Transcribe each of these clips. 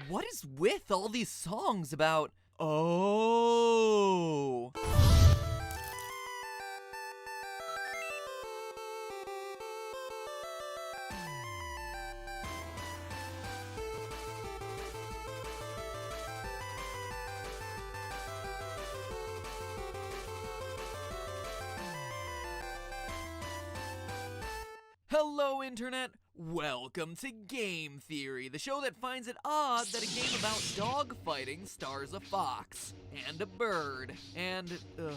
What is with all these songs about... Oh... Hello, Internet! Welcome to Game Theory, the show that finds it odd that a game about dogfighting stars a fox, and a bird, and, a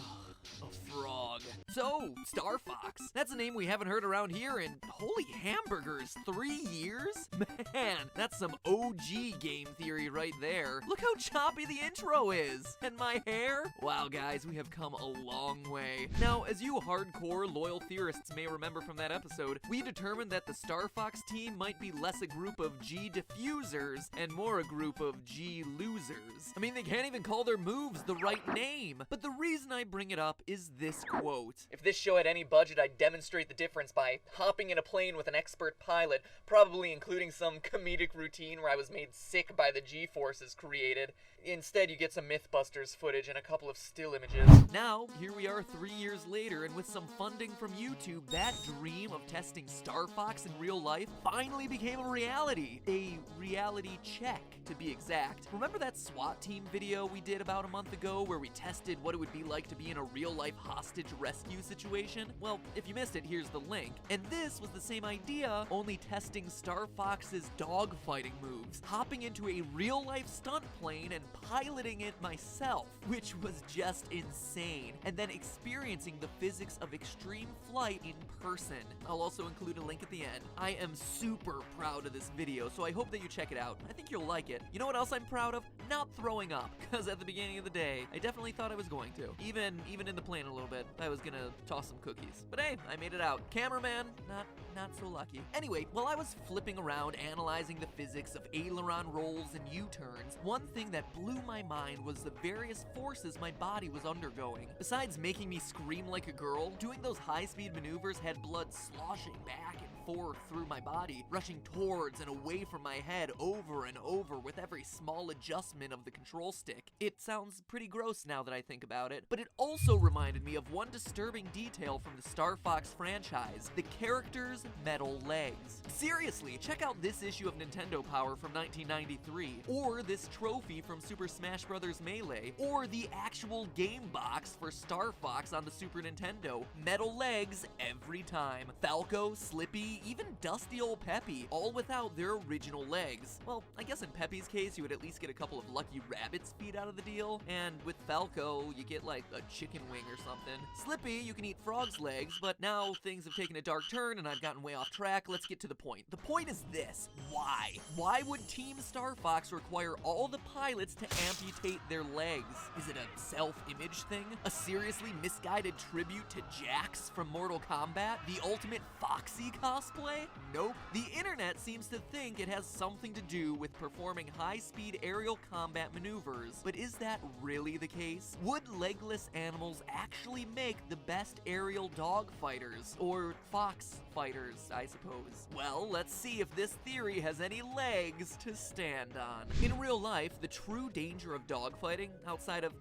frog. So, Star Fox. That's a name we haven't heard around here in, holy hamburgers, 3 years? Man, that's some OG Game Theory right there. Look how choppy the intro is. And my hair? Wow, guys, we have come a long way. Now, as you hardcore loyal theorists may remember from that episode, we determined that the Star Fox team might be less a group of G diffusers and more a group of G losers. I mean, they can't even call their moves the right name. But the reason I bring it up is this quote. If this show had any budget, I'd demonstrate the difference by hopping in a plane with an expert pilot, probably including some comedic routine where I was made sick by the G-forces created. Instead, you get some Mythbusters footage and a couple of still images. Now, here we are 3 years later, and with some funding from YouTube, that dream of testing Star Fox in real life finally became a reality. A reality check, to be exact. Remember that SWAT team video we did about a month ago where we tested what it would be like to be in a real-life hostage rescue situation? Well, if you missed it, here's the link. And this was the same idea, only testing Star Fox's dogfighting moves, hopping into a real-life stunt plane and piloting it myself, which was just insane, and then experiencing the physics of extreme flight in person. I'll also include a link at the end. I am super proud of this video, so I hope that you check it out. I think you'll like it. You know what else I'm proud of? Not throwing up, because at the beginning of the day, I definitely thought I was going to. Even in the plane a little bit, I was gonna toss some cookies. But hey, I made it out. Cameraman, not so lucky. Anyway, while I was flipping around analyzing the physics of aileron rolls and U-turns, one thing that blew my mind was the various forces my body was undergoing. Besides making me scream like a girl, doing those high-speed maneuvers had blood sloshing back and forth through my body, rushing towards and away from my head over and over with every small adjustment of the control stick. It sounds pretty gross now that I think about it, but it also reminded me of one disturbing detail from the Star Fox franchise: the character's metal legs. Seriously, check out this issue of Nintendo Power from 1993, or this trophy from Super Smash Bros. Melee, or the actual game box for Star Fox on the Super Nintendo. Metal legs every time. Falco, Slippy, even dusty old Peppy, all without their original legs. Well, I guess in Peppy's case, you would at least get a couple of lucky rabbit's feet out of the deal, and with Falco, you get like a chicken wing or something. Slippy, you can eat frog's legs, but now things have taken a dark turn and I've gotten way off track. Let's get to the point. The point is this: why? Why would Team Star Fox require all the pilots to amputate their legs? Is it a self-image thing? A seriously misguided tribute to Jax from Mortal Kombat? The ultimate Foxy cosplay? Nope. The internet seems to think it has something to do with performing high-speed aerial combat maneuvers, but is that really the case? Would legless animals actually make the best aerial dog fighters? Or fox fighters, I suppose. Well, let's see if this theory has any legs to stand on. In real life, the true danger of dogfighting, outside of,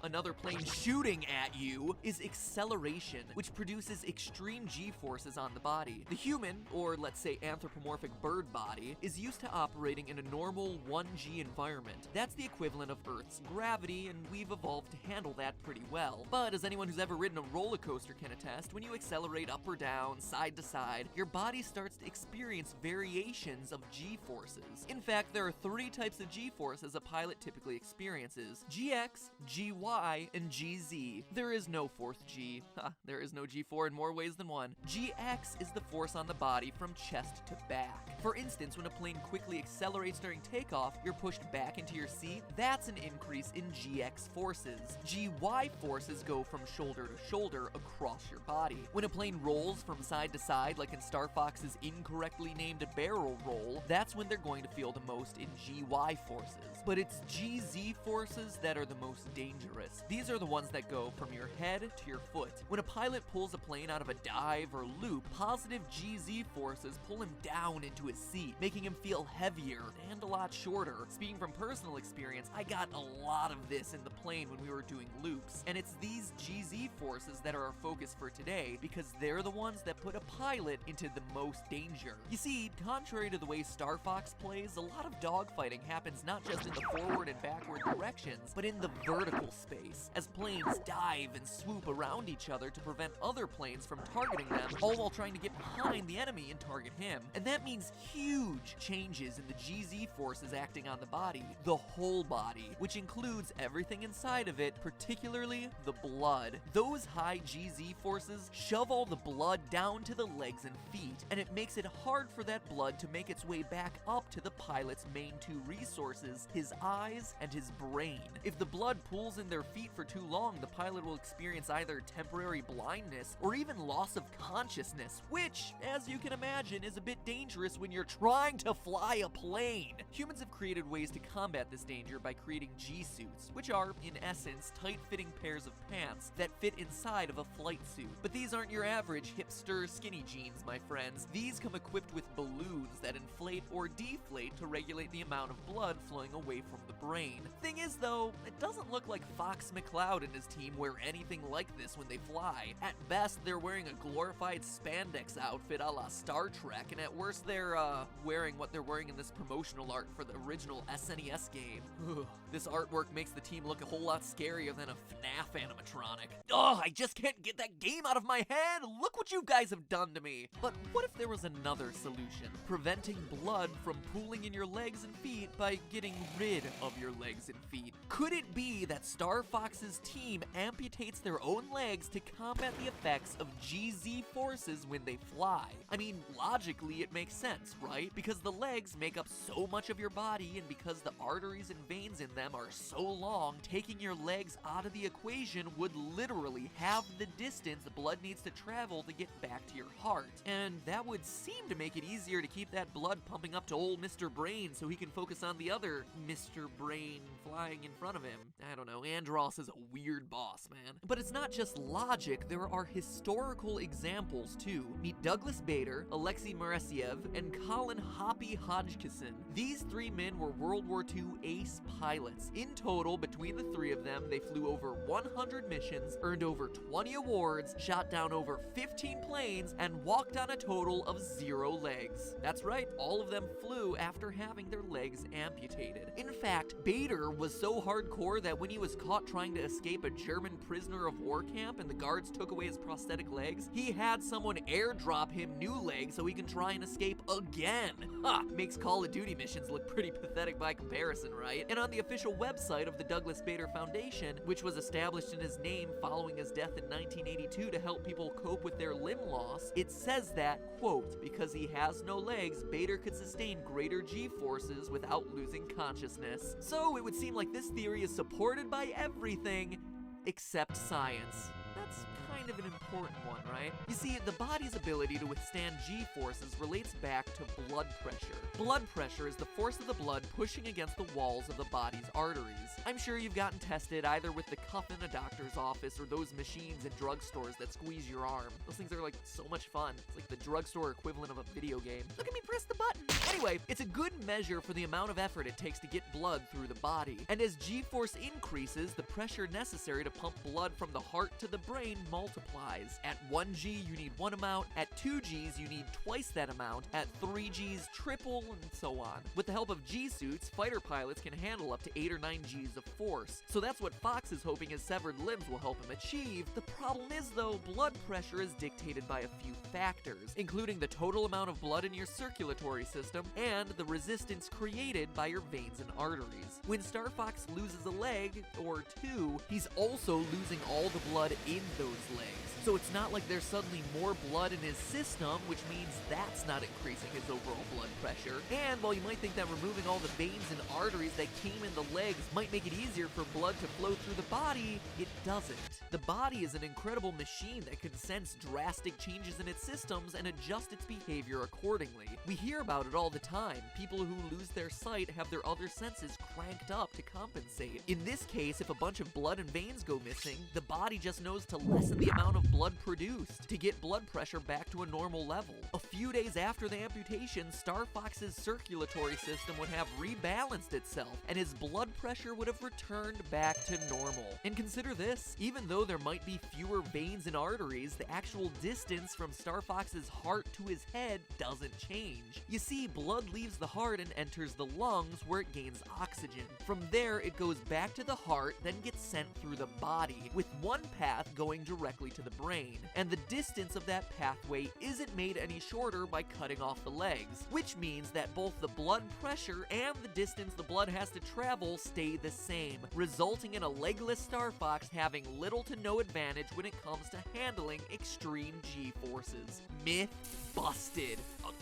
another plane shooting at you, is acceleration, which produces extreme G-forces on the body. The human, or let's say anthropomorphic bird body, is used to operating in a normal 1G environment. That's the equivalent of Earth's gravity, and we've evolved to handle that pretty well. But as anyone who's ever ridden a roller coaster can attest, when you accelerate up or down, side to side, your body starts to experience variations of G-forces. In fact, there are 3 types of G-forces a pilot typically experiences: GX, GY, and GZ. There is no 4th G. There is no G4 in more ways than one. GX is the force on the body from chest to back. For instance, when a plane quickly accelerates during takeoff, you're pushed back into your seat. That's an increase in GX forces. GY forces go from shoulder to shoulder across your body. When a plane rolls from side to side, like in Star Fox's incorrectly named barrel roll, that's when they're going to feel the most in GY forces. But it's GZ forces that are the most dangerous. These are the ones that go from your head to your foot. When a pilot pulls a plane out of a dive or loop, positive GZ GZ forces pull him down into his seat, making him feel heavier and a lot shorter. Speaking from personal experience, I got a lot of this in the plane when we were doing loops, and it's these GZ forces that are our focus for today because they're the ones that put a pilot into the most danger. You see, contrary to the way Star Fox plays, a lot of dogfighting happens not just in the forward and backward directions, but in the vertical space, as planes dive and swoop around each other to prevent other planes from targeting them, all while trying to get behind the enemy and target him. And that means huge changes in the GZ forces acting on the body, the whole body, which includes everything inside of it, particularly the blood. Those high GZ forces shove all the blood down to the legs and feet, and it makes it hard for that blood to make its way back up to the pilot's main two resources, his eyes and his brain. If the blood pools in their feet for too long, the pilot will experience either temporary blindness or even loss of consciousness, which, as you can imagine, is a bit dangerous when you're trying to fly a plane. Humans have created ways to combat this danger by creating G-suits, which are, in essence, tight-fitting pairs of pants that fit inside of a flight suit. But these aren't your average hipster skinny jeans, my friends. These come equipped with balloons that inflate or deflate to regulate the amount of blood flowing away from the brain. Thing is, though, it doesn't look like Fox McCloud and his team wear anything like this when they fly. At best, they're wearing a glorified spandex outfit a la Star Trek, and at worst, they're wearing what they're wearing in this promotional art for the original SNES game. Ugh. This artwork makes the team look a whole lot scarier than a FNAF animatronic. Ugh, I just can't get that game out of my head! Look what you guys have done to me! But what if there was another solution? Preventing blood from pooling in your legs and feet by getting rid of your legs and feet. Could it be that Star Fox's team amputates their own legs to combat the effects of GZ forces when they fly? I mean, logically it makes sense, right? Because the legs make up so much of your body, and because the arteries and veins in them are so long, taking your legs out of the equation would literally halve the distance the blood needs to travel to get back to your heart. And that would seem to make it easier to keep that blood pumping up to old Mr. Brain so he can focus on the other Mr. Brain flying in front of him. I don't know, Andros is a weird boss, man. But it's not just logic, there are historical examples too. Meet Douglas Bader, Alexei Maraseyev, and Colin Hoppy Hodgkinson. These three men were World War II ace pilots. In total, between the three of them, they flew over 100 missions, earned over 20 awards, shot down over 15 planes, and walked on a total of 0 legs. That's right, all of them flew after having their legs amputated. In fact, Bader was so hardcore that when he was caught trying to escape a German prisoner of war camp and the guards took away his prosthetic legs, he had someone airdrop him new legs so he can try and escape again. Ha! Makes Call of Duty missions look pretty pathetic by comparison, right? And on the official website of the Douglas Bader Foundation, which was established in his name following his death in 1982 to help people cope with their limb loss, it says that, quote, because he has no legs, Bader could sustain greater G-forces without losing consciousness. So it would seem like this theory is supported by everything except science. That's kind of an important one, right? You see, the body's ability to withstand G-forces relates back to blood pressure. Blood pressure is the force of the blood pushing against the walls of the body's arteries. I'm sure you've gotten tested either with the cuff in a doctor's office or those machines in drugstores that squeeze your arm. Those things are like so much fun. It's like the drugstore equivalent of a video game. Look at me press the button! Anyway, it's a good measure for the amount of effort it takes to get blood through the body. And as G-force increases, the pressure necessary to pump blood from the heart to the brain multiplies. At 1 G, you need 1 amount. At 2 Gs, you need twice that amount. At 3 Gs, triple, and so on. With the help of G-suits, fighter pilots can handle up to 8 or 9 Gs of force. So that's what Fox is hoping his severed limbs will help him achieve. The problem is, though, blood pressure is dictated by a few factors, including the total amount of blood in your circulatory system and the resistance created by your veins and arteries. When Star Fox loses a leg, or 2, he's also losing all the blood in those legs. So it's not like there's suddenly more blood in his system, which means that's not increasing his overall blood pressure. And while you might think that removing all the veins and arteries that came in the legs might make it easier for blood to flow through the body, it doesn't. The body is an incredible machine that can sense drastic changes in its systems and adjust its behavior accordingly. We hear about it all the time. People who lose their sight have their other senses cranked up to compensate. In this case, if a bunch of blood and veins go missing, the body just knows to lessen the amount of blood produced to get blood pressure back to a normal level. A few days after the amputation, Star Fox's circulatory system would have rebalanced itself, and his blood pressure would have returned back to normal. And consider this, even though there might be fewer veins and arteries, the actual distance from Star Fox's heart to his head doesn't change. You see, blood leaves the heart and enters the lungs where it gains oxygen. From there, it goes back to the heart, then gets sent through the body, with one path going directly to the brain. And the distance of that pathway isn't made any shorter by cutting off the legs, which means that both the blood pressure and the distance the blood has to travel stay the same, resulting in a legless Star Fox having little to no advantage when it comes to handling extreme G-forces. Myth busted.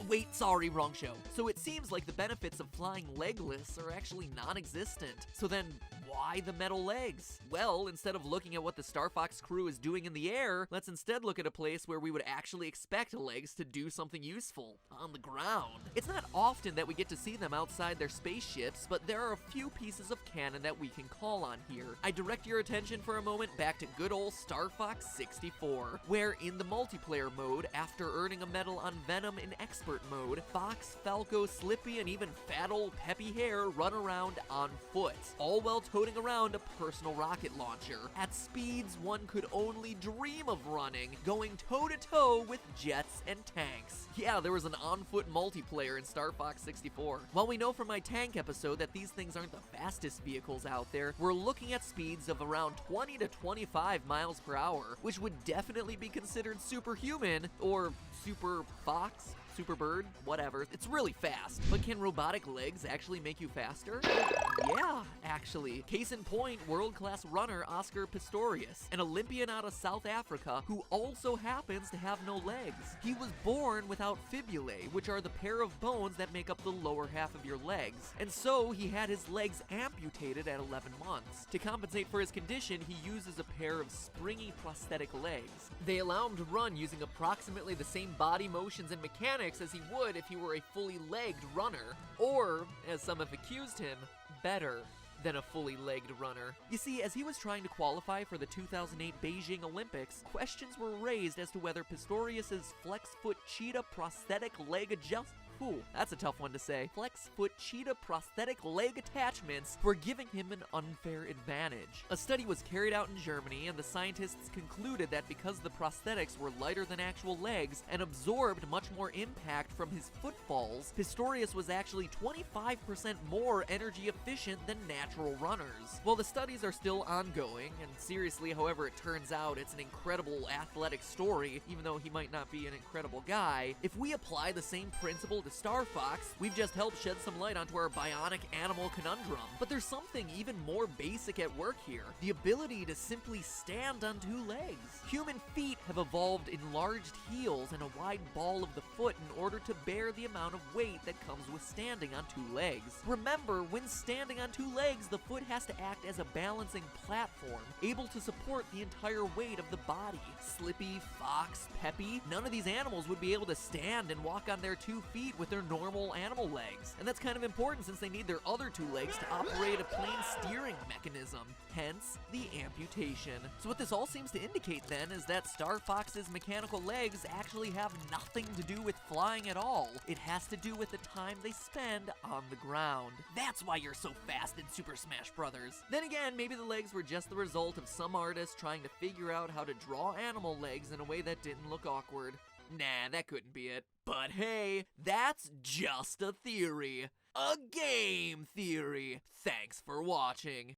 Wait, sorry, wrong show. So it seems like the benefits of flying legless are actually non-existent. So then, why the metal legs? Well, instead of looking at what the Star Fox crew is doing in the air, let's instead look at a place where we would actually expect legs to do something useful, on the ground. It's not often that we get to see them outside their spaceships, but there are a few pieces of canon that we can call on here. I direct your attention for a moment back to good old Star Fox 64, where in the multiplayer mode, after earning a medal on Venom in Expert mode, Fox, Falco, Slippy, and even fat old Peppy Hare run around on foot, all while toting around a personal rocket launcher, at speeds one could only dream of running, going toe-to-toe with jets and tanks. Yeah, there was an on-foot multiplayer in Star Fox 64. While we know from my tank episode that these things aren't the fastest vehicles out there, we're looking at speeds of around 20 to 25 miles per hour, which would definitely be considered superhuman, or super fox, super bird, whatever. It's really fast. But can robotic legs actually make you faster? Yeah, actually. Case in point, world-class runner Oscar Pistorius, an Olympian out of South Africa who also happens to have no legs. He was born without fibulae, which are the pair of bones that make up the lower half of your legs. And so he had his legs amputated at 11 months. To compensate for his condition, he uses a pair of springy prosthetic legs. They allow him to run using approximately the same body motions and mechanics as he would if he were a fully legged runner, or, as some have accused him, better than a fully legged runner. You see, as he was trying to qualify for the 2008 Beijing Olympics, questions were raised as to whether Pistorius's flex foot cheetah prosthetic leg that's a tough one to say. Flex foot cheetah prosthetic leg attachments were giving him an unfair advantage. A study was carried out in Germany, and the scientists concluded that because the prosthetics were lighter than actual legs and absorbed much more impact from his footfalls, Pistorius was actually 25% more energy efficient than natural runners. Well, the studies are still ongoing, and seriously, however it turns out, it's an incredible athletic story, even though he might not be an incredible guy. If we apply the same principle to Star Fox, we've just helped shed some light onto our bionic animal conundrum. But there's something even more basic at work here: the ability to simply stand on two legs. Human feet have evolved enlarged heels and a wide ball of the foot in order to bear the amount of weight that comes with standing on two legs. Remember, when standing on two legs, the foot has to act as a balancing platform, able to support the entire weight of the body. Slippy, Fox, Peppy, none of these animals would be able to stand and walk on their 2 feet with their normal animal legs. And that's kind of important since they need their other 2 legs to operate a plane steering mechanism, hence the amputation. So what this all seems to indicate then is that Star Fox's mechanical legs actually have nothing to do with flying at all. It has to do with the time they spend on the ground. That's why you're so fast in Super Smash Bros. Then again, maybe the legs were just the result of some artist trying to figure out how to draw animal legs in a way that didn't look awkward. Nah, that couldn't be it. But hey, that's just a theory. A game theory. Thanks for watching.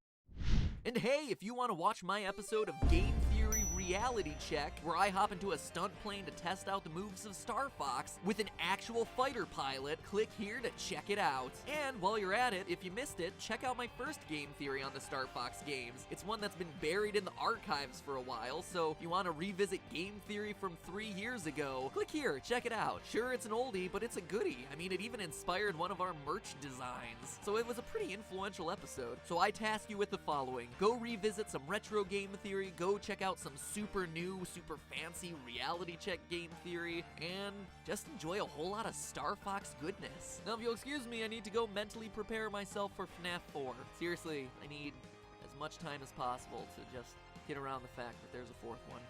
And hey, if you want to watch my episode of Game Theory Reality Check, where I hop into a stunt plane to test out the moves of Star Fox with an actual fighter pilot, click here to check it out. And while you're at it, if you missed it, check out my first game theory on the Star Fox games. It's one that's been buried in the archives for a while, so if you want to revisit game theory from 3 years ago, click here, check it out. Sure, it's an oldie, but it's a goodie. I mean, it even inspired one of our merch designs. So it was a pretty influential episode. So I task you with the following. Go revisit some retro game theory, go check out some super new, super fancy reality check game theory, and just enjoy a whole lot of Star Fox goodness. Now, if you'll excuse me, I need to go mentally prepare myself for FNAF 4. Seriously, I need as much time as possible to just get around the fact that there's a fourth one.